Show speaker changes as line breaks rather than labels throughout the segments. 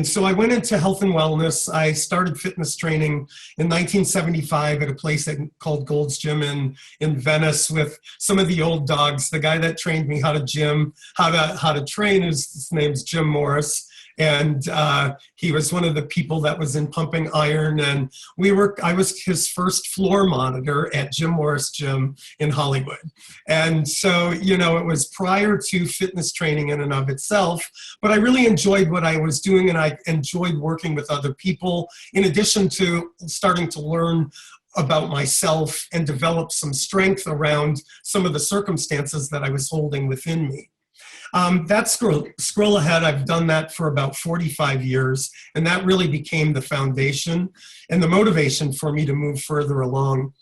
And so I went into health and wellness. I started fitness training in 1975 at a place called Gold's Gym in Venice with some of the old dogs. The guy that trained me how to train, his name's Jim Morris. And he was one of the people that was in pumping iron. And I was his first floor monitor at Jim Morris Gym in Hollywood. And so, it was prior to fitness training in and of itself, but I really enjoyed what I was doing, and I enjoyed working with other people, in addition to starting to learn about myself and develop some strength around some of the circumstances that I was holding within me. That scroll ahead, I've done that for about 45 years, and that really became the foundation and the motivation for me to move further along.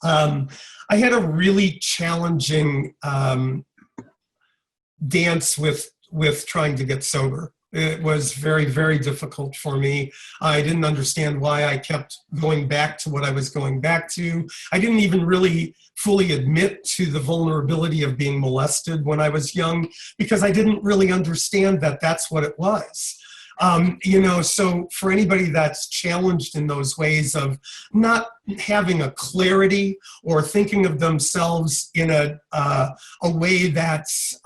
I had a really challenging dance with trying to get sober. It was very, very difficult for me. I didn't understand why I kept going back to what I was going back to. I didn't even really fully admit to the vulnerability of being molested when I was young, because I didn't really understand that that's what it was. So for anybody that's challenged in those ways of not having a clarity or thinking of themselves in a way that's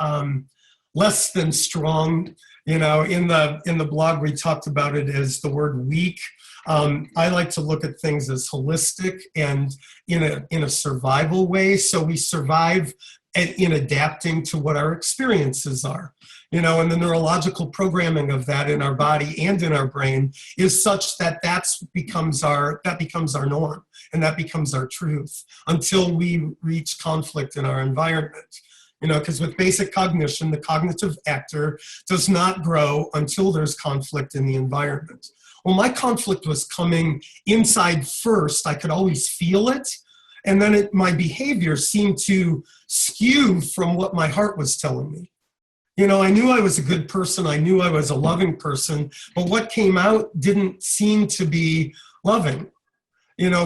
less than strong, in the blog we talked about it as the word weak. I like to look at things as holistic and in a survival way. So we survive in adapting to what our experiences are. And the neurological programming of that in our body and in our brain is such that that becomes our norm, and that becomes our truth until we reach conflict in our environment. Because with basic cognition, the cognitive actor does not grow until there's conflict in the environment. Well, my conflict was coming inside first. I could always feel it. And then my behavior seemed to skew from what my heart was telling me. I knew I was a good person. I knew I was a loving person. But what came out didn't seem to be loving.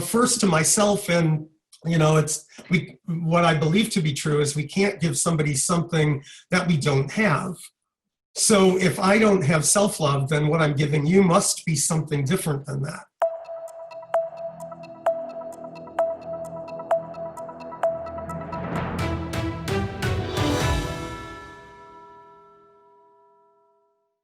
First to myself, and what I believe to be true is we can't give somebody something that we don't have. So if I don't have self-love, then what I'm giving you must be something different than that.